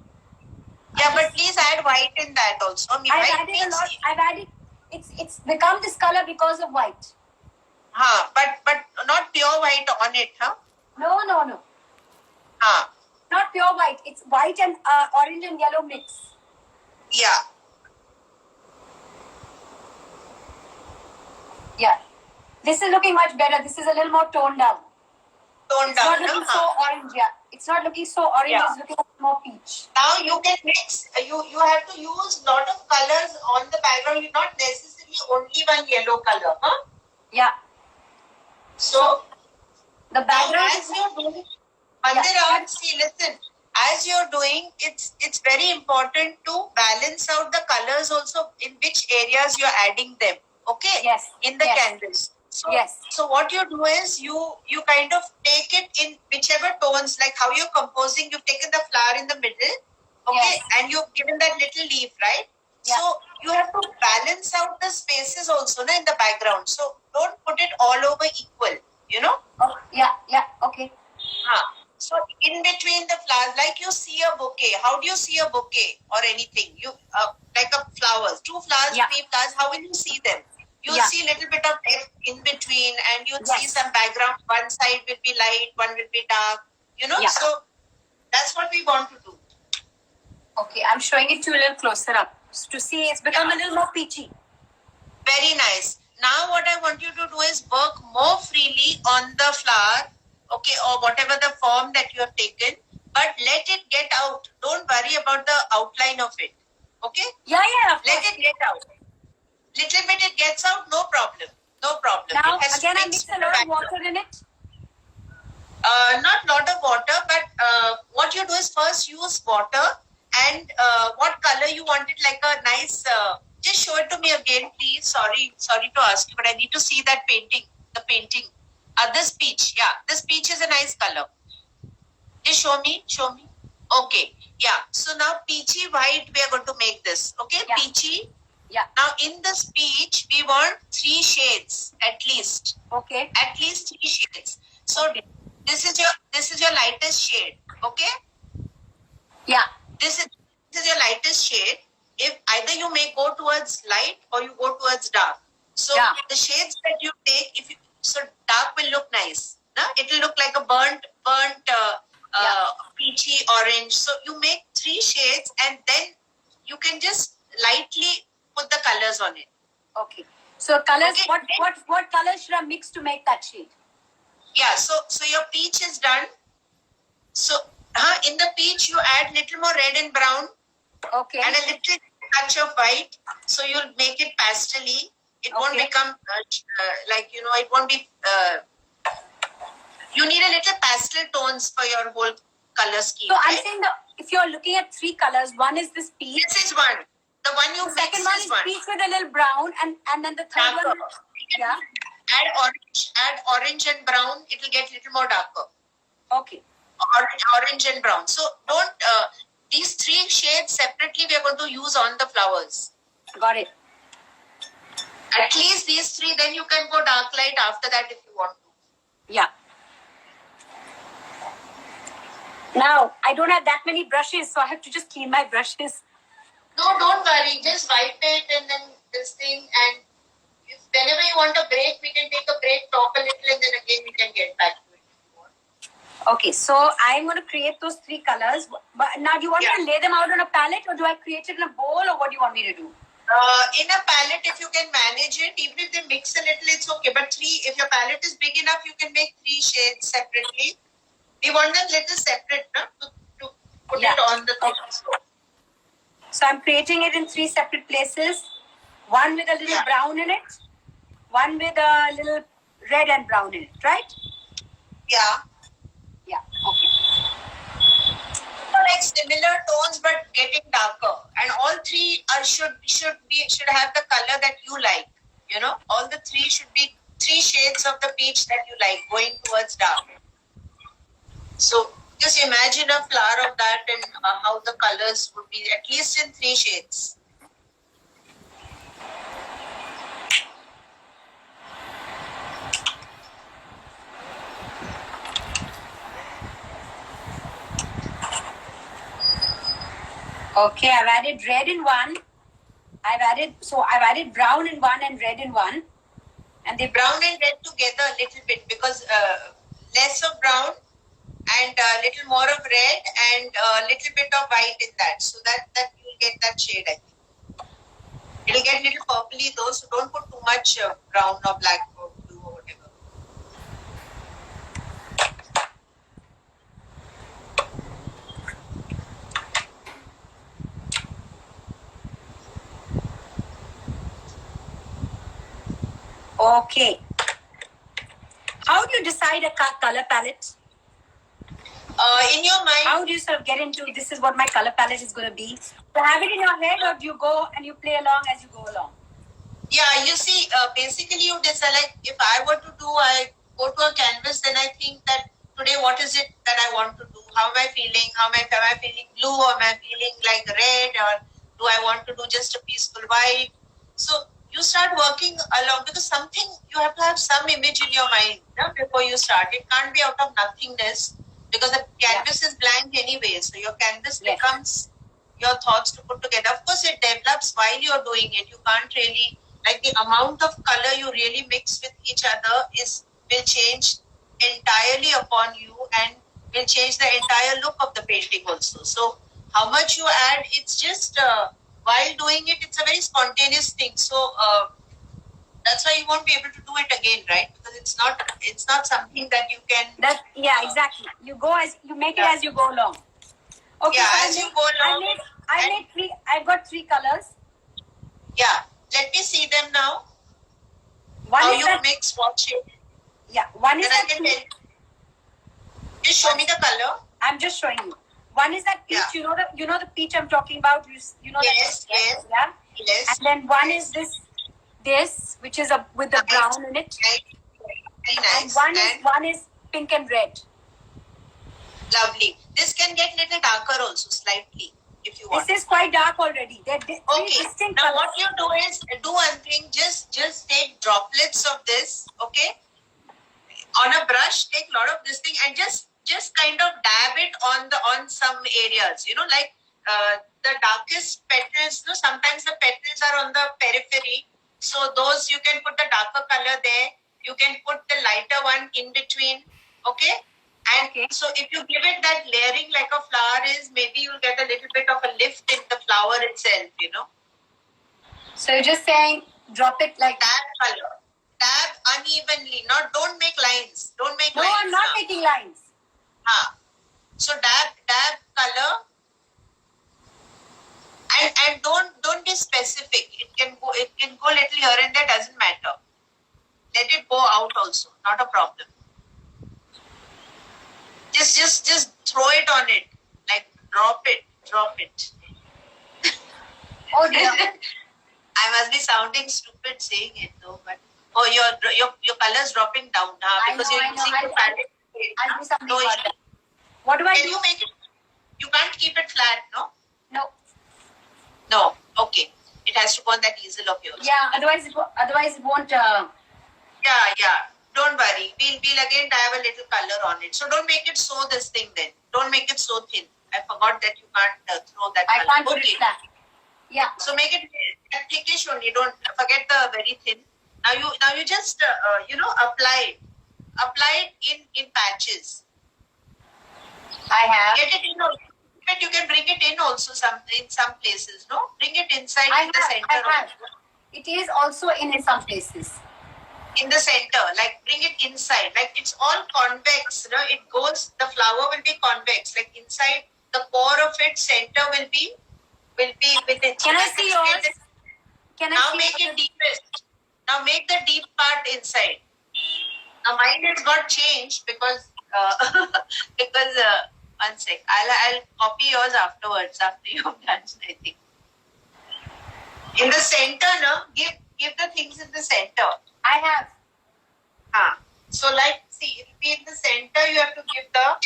Yeah, but please add white in that also. I've added a lot. I've added. It's become this color because of white. But not pure white on it, huh? No. Not pure white. It's white and orange and yellow mix. Yeah. Yeah. This is looking much better. This is a little more toned down. It's not looking so orange. Yeah. It's not looking so orange. Yeah. It's looking more peach. Now you can mix. You have to use lot of colors on the background. You not necessarily only one yellow color, huh? Yeah. So the background as you're doing, Mandira, see, listen. As you're doing, it's very important to balance out the colors also in which areas you're adding them. Okay. Yes. In the canvas. So, so what you do is you kind of take it in whichever tones, like how you're composing, you've taken the flower in the middle, okay, and you've given that little leaf, right? Yeah. So you have to balance out the spaces also in the background. So don't put it all over equal, you know? Oh, yeah, okay. So in between the flowers, like you see a bouquet, how do you see a bouquet or anything? You like a flowers, 2 flowers, 3 flowers, how will you see them? You see a little bit of depth in between and you see some background. One side will be light, one will be dark, you know. So that's what we want to do. Okay, I'm showing it to you a little closer up to see it's become a little more peachy. Very nice. Now what I want you to do is work more freely on the flower, okay, or whatever the form that you have taken, but let it get out. Don't worry about the outline of it, okay? Yeah. Let it get out. Little bit it gets out, no problem. Now again I mix a lot of water in it. Not lot of water, but what you do is first use water and what color you want it, like a nice. Just show it to me again, please. Sorry to ask you, but I need to see that painting. The painting. This peach. Yeah, this peach is a nice color. Just show me. Okay. Yeah. So now peachy white. We are going to make this. Okay. Yeah. Peachy. Yeah. Now in this peach, we want 3 shades at least. Okay. At least 3 shades. So this is your lightest shade. Okay. Yeah. This is your lightest shade. If either you may go towards light or you go towards dark. So the shades that you take, so dark will look nice. No? It will look like a burnt peachy orange. So you make 3 shades and then you can just lightly put the colors on it. Okay. So colors. Okay. What colors should I mix to make that shade? Yeah. So your peach is done. So in the peach you add little more red and brown. Okay. And a little touch of white. So you'll make it pastel-y. It won't become it won't be. You need a little pastel tones for your whole color scheme. So I'm saying that if you're looking at 3 colors, one is this peach. This is one. The one you mix second one is peach with a little brown, and then the third darker. One. Add orange and brown. It will get a little more darker. Okay. Orange and brown. So don't these 3 shades separately we are going to use on the flowers. Got it. At least these 3, then you can go dark light after that if you want to. Yeah. Now, I don't have that many brushes, so I have to just clean my brushes. No, don't worry. Just wipe it and then this thing. And if whenever you want a break, we can take a break, talk a little, and then again we can get back to it if you want. Okay, so I'm going to create those 3 colors. But now, do you want me to lay them out on a palette, or do I create it in a bowl, or what do you want me to do? In a palette, if you can manage it, even if they mix a little, it's okay. But 3, if your palette is big enough, you can make 3 shades separately. We want them little separate, no? To put it on the thing. So I'm creating it in 3 separate places. One with a little brown in it. One with a little red and brown in it, right? Yeah. Yeah, okay. Like similar tones but getting darker, and all 3 should have the color that you like. You know, all the 3 should be 3 shades of the peach that you like, going towards dark. So just imagine a flower of that and how the colors would be at least in 3 shades. Okay, I've added red in one. I've added brown in one and red in one. And the brown and red together a little bit, because less of brown and a little more of red and a little bit of white in that, so that you'll get that shade. I think it'll get a little purpley though, so don't put too much brown or black or blue or whatever. Okay. How do you decide a color palette? In your mind. How do you sort of get into this is what my color palette is going to be? Do you have it in your head, or do you go and you play along as you go along? Yeah, you see, basically you decide, like if I were to do, I go to a canvas, then I think that today what is it that I want to do? How am I feeling? Am I feeling blue, or am I feeling like red, or do I want to do just a peaceful white? So you start working along, because something, you have to have some image in your mind before you start. It can't be out of nothingness, because the canvas is blank anyway. So your canvas becomes your thoughts to put together. Of course, it develops while you're doing it. You can't really, like the amount of color you really mix with each other will change entirely upon you and will change the entire look of the painting also. So how much you add, it's just while doing it, it's a very spontaneous thing. So that's why you won't be able to do it again, right? Because it's not something that you can. Exactly. You make it as you go along. Okay. Yeah, so as you go along. I've got 3 colors. Yeah. Let me see them now. One how is you mix what shade. Yeah. One is that. Just show me the color. I'm just showing you. One is that peach. Yeah. You know the peach I'm talking about. You know yes, that. Yes. Yeah. Yes. And then one is this which is with the brown in it. Very nice. And one is pink and red. Lovely. This can get little darker also, slightly, if you want. This is quite dark already. Okay. Now what you do is, do one thing. Just take droplets of this. Okay. On a brush, take a lot of this thing and just kind of dab it on some areas. You know, like the darkest petals. You know, sometimes the petals are on the periphery. So those you can put the darker color there. You can put the lighter one in between. Okay. And so if you give it that layering like a flower is, maybe you'll get a little bit of a lift in the flower itself, you know. So you're just saying drop it like that color. Dab unevenly. Don't make lines. Don't make lines. No, I'm not making lines. So dab color. And don't be specific. It can go little here and there, doesn't matter. Let it go out also. Not a problem. Just throw it on it. Like drop it. Oh dear. I must be sounding stupid saying it though, but your color's dropping down because you're using the palette. I'll do something about that. What do I do? You make it? You can't keep it flat, no? No. Okay. It has to go on that easel of yours. Yeah. Otherwise it won't. Yeah. Don't worry. We'll again have a little color on it. So don't make it so this thing then. Don't make it so thin. I forgot that you can't throw that I color. can't put it that. Yeah. So make it thickish only. Don't forget the very thin. Now you just apply it in patches. I have. Get it in. You can bring it in also in some places. No, bring it inside the center. I have. It is also in some places. In the center, like bring it inside. Like it's all convex. It goes. The flower will be convex. Like inside the core of it, center will be with it. Can I see yours? Can I now see make yours? it deepest. Now make the deep part inside. Now mine has got changed because one sec. I'll copy yours afterwards after you've done. I think in the center, give the things in the center. I have. So see, it'll be in the center. You have to give the.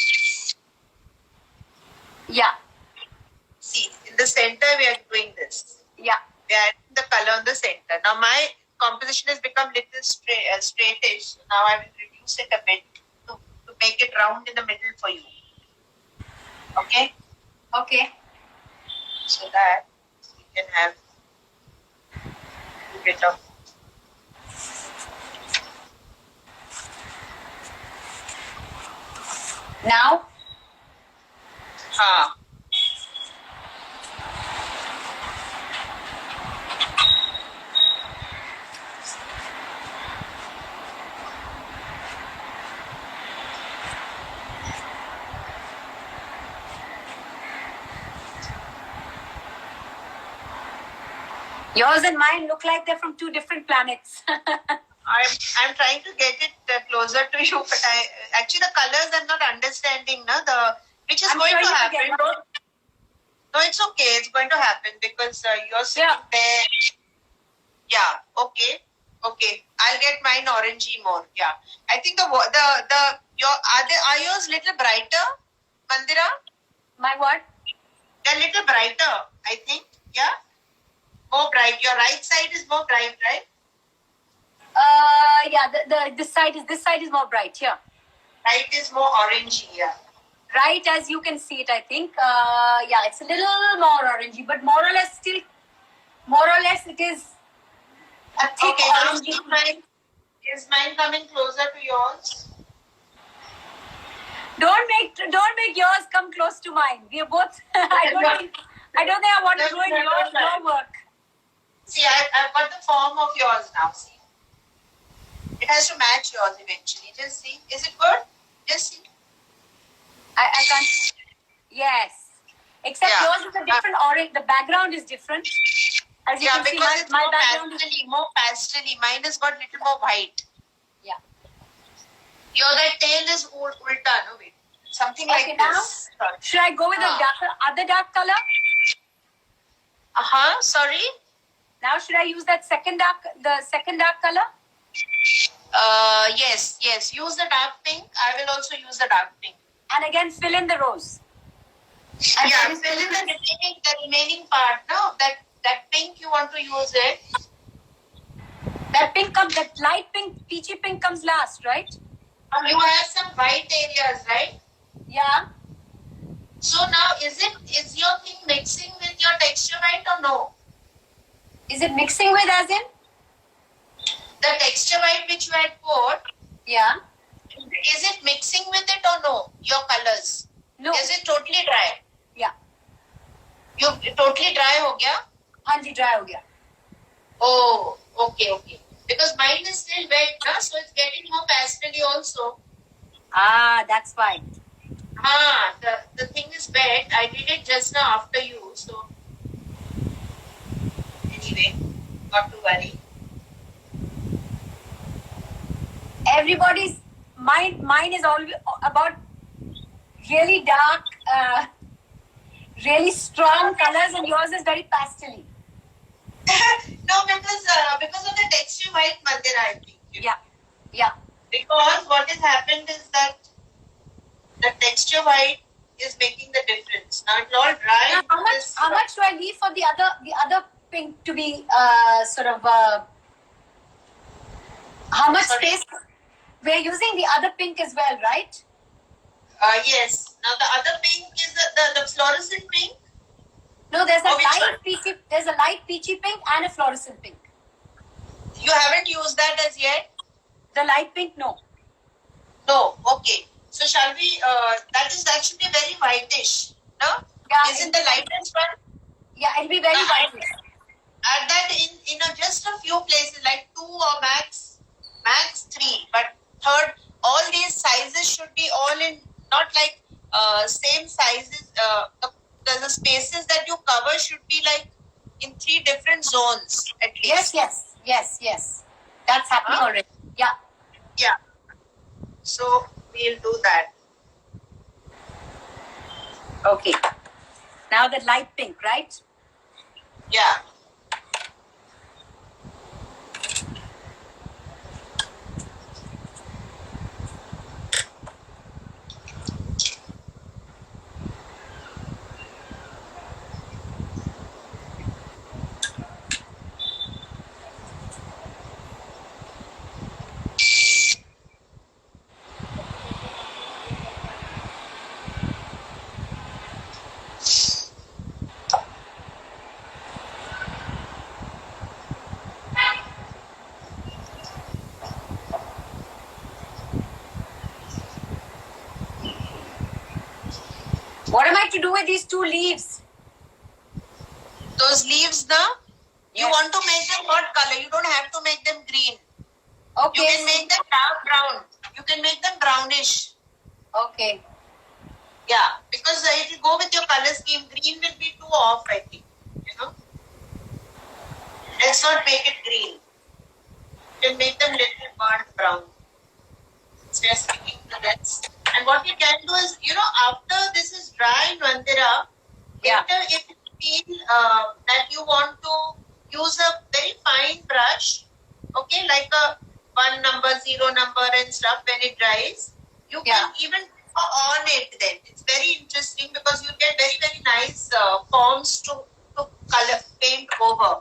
Yeah. See, in the center we are doing this. Yeah. We are adding the color in the center. Now my composition has become little straightish. Now I will reduce it a bit to make it round in the middle for you. Okay? Okay. So that you can have a bit of. Now? Yours and mine look like they're from two different planets. I'm trying to get it closer to you, but actually the colors I'm not understanding, which is I'm going sure to you will happen. get one. No, it's okay. It's going to happen because you're sitting there. Yeah. Okay. I'll get mine orangey more. Yeah. I think are yours little brighter, Mandira? My what? They're little brighter, I think. Yeah. More bright. Your right side is more bright, right? Yeah. This side is more bright. Yeah. Right is more orangey. Yeah. Right, as you can see it, I think. Yeah, it's a little more orangey, but more or less it is a thick orangey. Is mine coming closer to yours? Don't make yours come close to mine. We are both. I don't think I want to ruin your work. See, I've got the form of yours now. See, it has to match yours eventually. Just see. Is it good? Just see. I can't. Yes. Except yours is a different orange. The background is different. As you can see, because my it's background is more pastel-y. Mine has got little more white. Yeah. That tail is ulta, no? Wait. Something like this. Now, should I go with the other dark color? Sorry? Now should I use that second dark color? Yes. Use the dark pink. I will also use the dark pink. And again, fill in the rose. And fill in the remaining part. No, that pink you want to use it. That light pink, peachy pink comes last, right? You have some white areas, right? Yeah. So now, is your thing mixing with your texture white or no? Is it mixing with as in? The texture white which you had poured. Yeah. Is it mixing with it or no? Your colors. No. Is it totally dry? Yeah. You totally dry ho gaya? हाँ जी, dry हो गया. Oh, okay. Because mine is still wet, na? So it's getting more pastel-y also. That's why. The thing is wet. I did it just now after you, so anyway, not to worry. Everybody's mine is always about really dark, really strong colors, and yours is very pastel-y. No, because of the texture white, Mandira, I think. Yeah. Because what has happened is that the texture white is making the difference. Now it's all dry. Now, how much do I leave for the other pink to be sort of? How much space? We're using the other pink as well, right? Yes. Now the other pink is the fluorescent pink. No, there's a Oh, which light one? peachy. There's a light peachy pink and a fluorescent pink. You haven't used that as yet? The light pink, no. No. Okay. So shall we? That should be very whitish. No? Yeah. Isn't the lightest one? Yeah, it'll be very whitish. Add that in just a few places, like 2 or max 3. But third, all these sizes should be all in, not like same sizes. The spaces that you cover should be like in 3 different zones at least. Yes. That's happening already. Yeah. Yeah. So we'll do that. Okay. Now the light pink, right? Yeah. What am I to do with these 2 leaves? Those leaves, now, you Yes. want to make them what color? You don't have to make them green. Okay. You can make them dark brown. You can make them brownish. Okay. Yeah, because if you go with your color scheme, green will be too off, I think. You know? Let's not make it green. You can make them little burnt brown. Just sticking to that. And what you can do is, after this is dry, Nandira, Yeah. if you feel that you want to use a very fine brush, okay, like a 1 number, 0 number and stuff, when it dries, you can even on it then. It's very interesting because you get very, very nice forms to color paint over,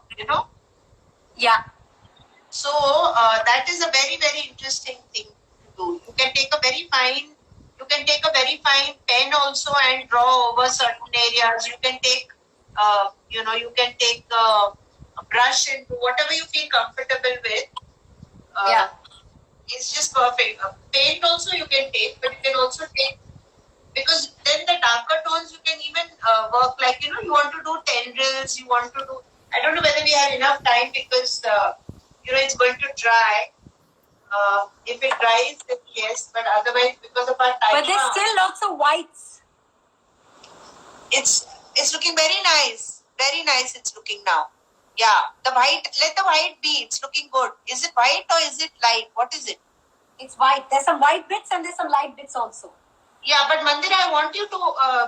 Yeah. So that is a very, very interesting thing to do. You can take a very fine pen also and draw over certain areas. You can take, a brush and do whatever you feel comfortable with. Yeah. It's just perfect. Paint also you can take, but you can also take, because then the darker tones you can even work like, you want to do tendrils, you want to do, I don't know whether we have enough time because, it's going to dry. If it dries, then yes, but otherwise because of our time. But there's still lots of whites. It's looking very nice. Very nice it's looking now. Yeah, let the white be. It's looking good. Is it white or is it light? What is it? It's white. There's some white bits and there's some light bits also. Yeah, but Mandira, I want you to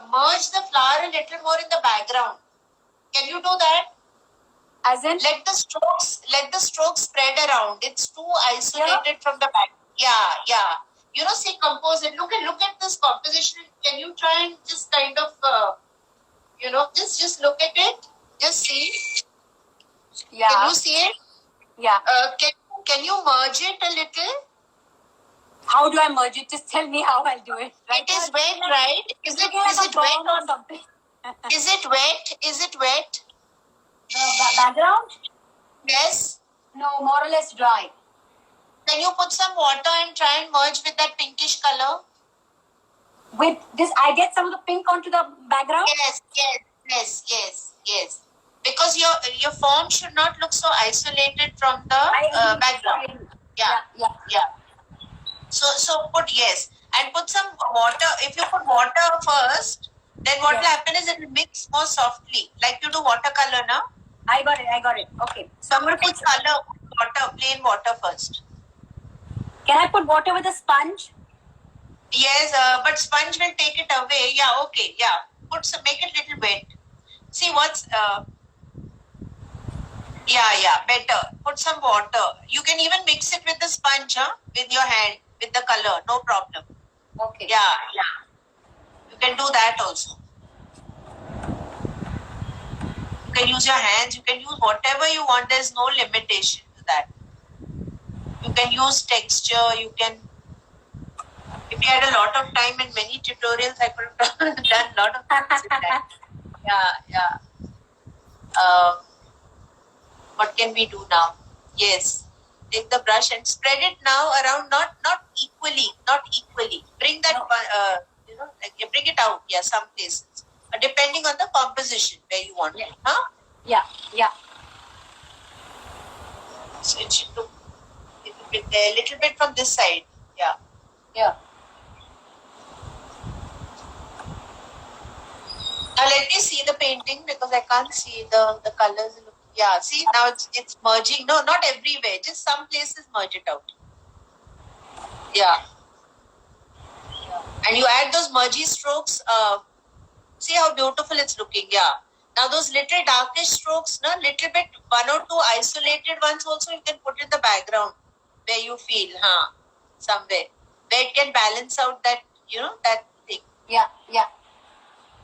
merge the flower a little more in the background. Can you do that? As in? Let the strokes spread around. It's too isolated from the back. Yeah. Say compose it. Look at this composition. Can you try and just kind of, just look at it. Just see. Yeah. Can you see it? Yeah. Can you merge it a little? How do I merge it? Just tell me how I'll do it. Right? It is wet, right? Is it wet or something? Is it wet? Is it wet? The background? Yes. No, more or less dry. Can you put some water and try and merge with that pinkish color? With this, I get some of the pink onto the background? Yes. Because your form should not look so isolated from the background. Yeah. So put yes. And put some water. If you put water first, then what will happen is it will mix more softly. Like you do watercolor now. I got it. Okay. So I'm going to put plain water first. Can I put water with a sponge? Yes, but sponge will take it away. Yeah, okay. Yeah. Make it little wet. See what's... better. Put some water. You can even mix it with the sponge, with your hand, with the color. No problem. Okay. Yeah. You can do that also. You can use your hands. You can use whatever you want. There's no limitation to that. You can use texture. You can we had a lot of time and many tutorials, I could have done a lot of things with that. Yeah. What can we do now? Yes. Take the brush and spread it now around, not equally. Bring that, bring it out. Yeah, some places. Depending on the composition where you want it. Huh? Yeah. So it should look a little bit there, a little bit from this side. Yeah. Now let me see the painting because I can't see the colors. Yeah, see now it's merging. No, not everywhere. Just some places merge it out. Yeah. And you add those mergy strokes. See how beautiful it's looking. Yeah. Now those little darkish strokes, little bit, one or two isolated ones also you can put in the background where you feel, somewhere where it can balance out that, that thing. Yeah.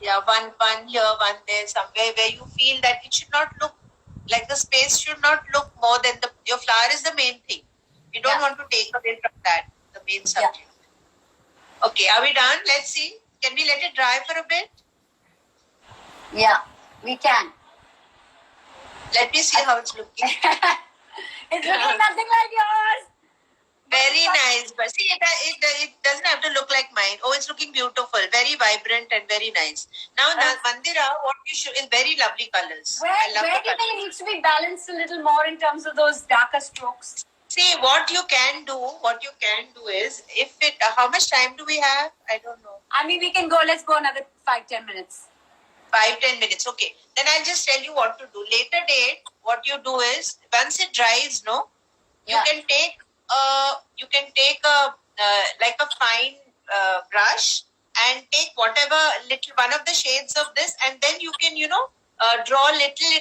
Yeah, one here, one there, somewhere where you feel that it should not look like the space should not look more than your flower is the main thing. You don't want to take away from that, the main subject. Yeah. Okay, are we done? Let's see. Can we let it dry for a bit? Yeah, we can. Let me see how it's looking. It's looking nothing like yours. Very nice. But see, it doesn't have to look like mine. Oh, it's looking beautiful. Very vibrant and very nice. Now, Mandira, what you show is very lovely colors. Where do you think it needs to be balanced a little more in terms of those darker strokes? See, what you can do is, how much time do we have? I don't know. I mean, let's go another 5-10 minutes. 5-10 minutes, okay. Then I'll just tell you what to do. Later date, what you do is, once it dries, you can take a fine brush and take whatever one of the shades of this, and then you can draw little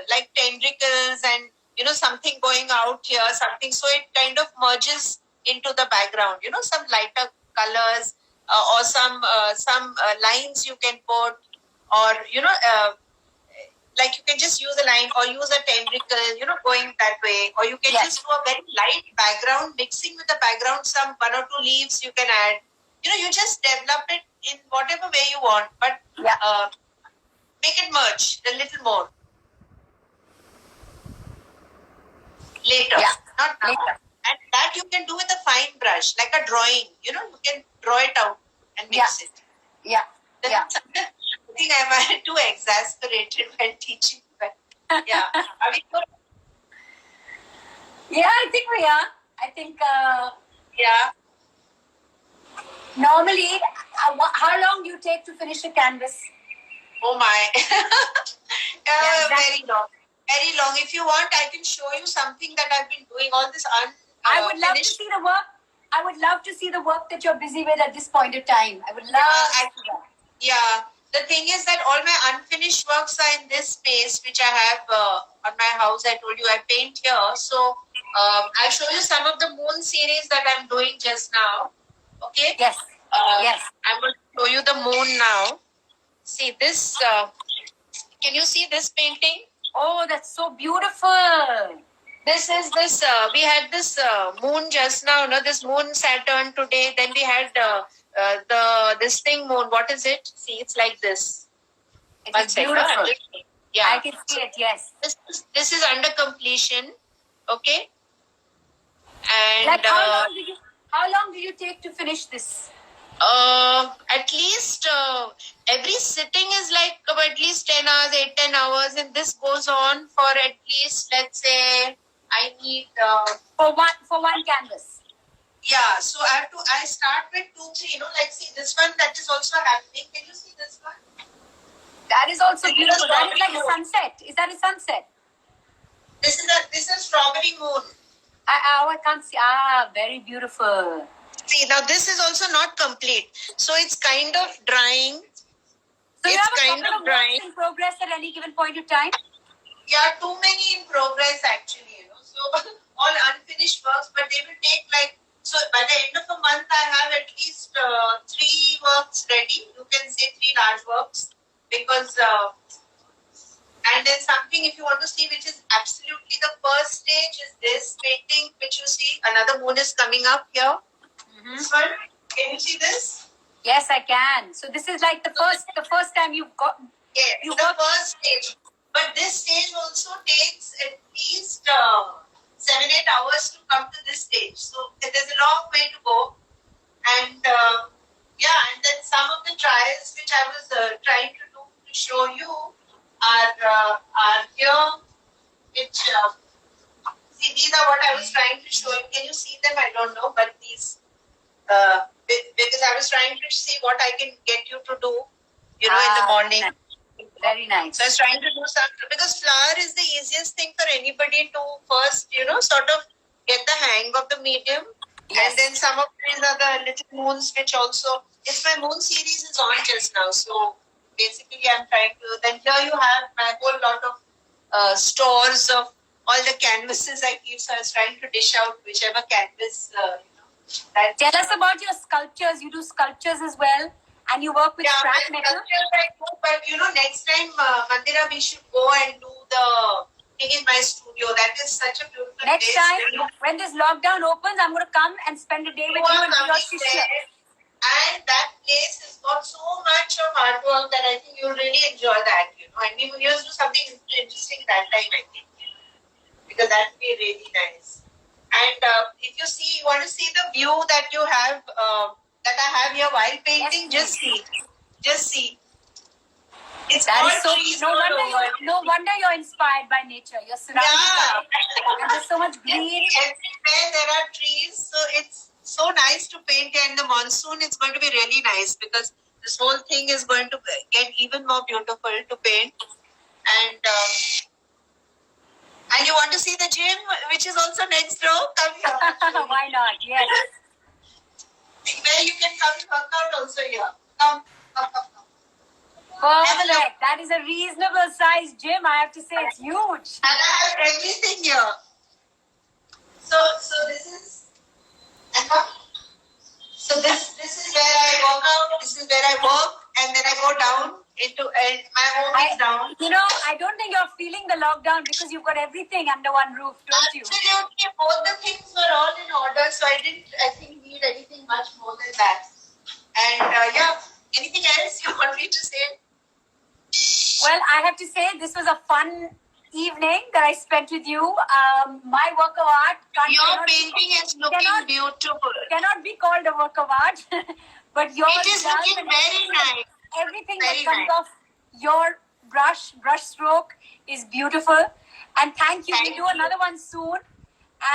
like tendrils and something going out here, something, so it kind of merges into the background. Some lighter colors or some lines you can put, or like you can just use a line or use a tendril, going that way, or you can just do a very light background, mixing with the background some 1 or 2 leaves you can add. You just develop it in whatever way you want, but make it merge a little more. Later, not now. Later. And that you can do with a fine brush, like a drawing. You can draw it out and mix it. Yeah. I think I'm too exasperated when teaching. But yeah, are we good? Yeah, I think we are. I think. Yeah. Normally, how long do you take to finish a canvas? Oh my! Exactly. Very long. Very long. If you want, I can show you something that I've been doing. All this I would love to see the work. I would love to see the work that you're busy with at this point of time. I would love to see that. Yeah. The thing is that all my unfinished works are in this space, which I have on my house. I told you I paint here. So I'll show you some of the moon series that I'm doing just now. Okay? Yes. I'm going to show you the moon now. See this. Can you see this painting? Oh, that's so beautiful. This is this. We had this moon just now. This moon Saturn today. Then we had this thing moon. What is it? See, it's like this. It's beautiful. Yeah, I can see it. Yes. This is under completion. Okay. And like how long did you take to finish this? At least every sitting is like at least 10 hours, 8-10 hours, and this goes on for at least, let's say, I need for one canvas. Yeah, so I start with 2-3, like see this one that is also happening. Can you see this one? That is also beautiful. That is like a sunset. Is that a sunset? This is strawberry moon. I can't see. Very beautiful. See, now this is also not complete. So it's kind of drying. So you have a couple of works in progress at any given point of time? Yeah, too many in progress actually, So all unfinished works, but they will take so by the end of a month I have at least 3 works ready. You can say 3 large works, because and then something if you want to see, which is absolutely the first stage, is this painting which you see. Another moon is coming up here. This one. Can you see this? Yes, I can. So this is like the first time you've got. Yes, You the got- first stage. But this stage also takes at least 7-8 hours to come to this stage. So it is a long way to go. And and then some of the trials which I was trying to do to show you are here, which see, these are what I was trying to show you. Can you see them? I don't know, but these because I was trying to see what I can get you to do, in the morning. Very nice. So I was trying to do something because flower is the easiest thing for anybody to first, sort of get the hang of the medium. Yes. And then some of these are the little moons, which also, it's my moon series is on just now. So basically, I'm trying to. Then here you have my whole lot of stores of all the canvases I keep. So I was trying to dish out whichever canvas. That Tell us about your sculptures. You do sculptures as well, and you work with scrap my metal. sculptures I do, but next time, Mandira, we should go and do the thing in my studio. That is such a beautiful Next place. time, when this lockdown opens, I'm going to come and spend a day with you and be your sister. And that place has got so much of artwork that I think you'll really enjoy that, And we will do something interesting that time, I think, because that would be really nice. And if you want to see the view that you have, that I have here while painting, Yes, just see. It's That all is so. trees No all wonder over. no wonder you're inspired by nature. You're surrounded by it, and there's so much green. Everywhere there are trees, so it's so nice to paint. And the monsoon is going to be really nice because this whole thing is going to get even more beautiful to paint. And you want to see the gym, which is also next door? Come here. Why not? Yes. Where you can come and work out also here. Come. Perfect. That is a reasonable sized gym. I have to say it's huge. And I have everything here. So this is. So this is where I work out. This is where I work, and then I go down into my home is down. I don't think you're feeling the lockdown because you've got everything under one roof, don't you? Absolutely, both the things were all in order, so I didn't, need anything much more than that. And anything else you want me to say? Well, I have to say this was a fun evening that I spent with you. My work of art Your painting is looking beautiful. Cannot be called a work of art, but yours It is looking very nice. Everything Very that comes nice. off your brush stroke is beautiful. And thank you. Thank We'll do you. another one soon.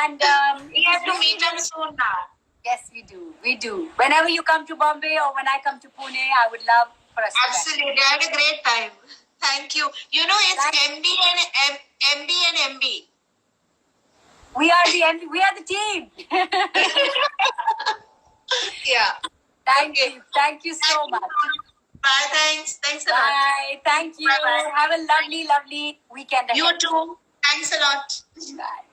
And We have to meet up soon now. Yes, we do. We do. Whenever you come to Bombay or when I come to Pune, I would love for us to Absolutely, I had a great time. Thank you. It's MD and MB. We are the team. Yeah. Thank you so much. Bye. Thanks a lot. Bye. Thank you. Bye-bye. Have a lovely, lovely weekend ahead. You too. Thanks a lot. Bye.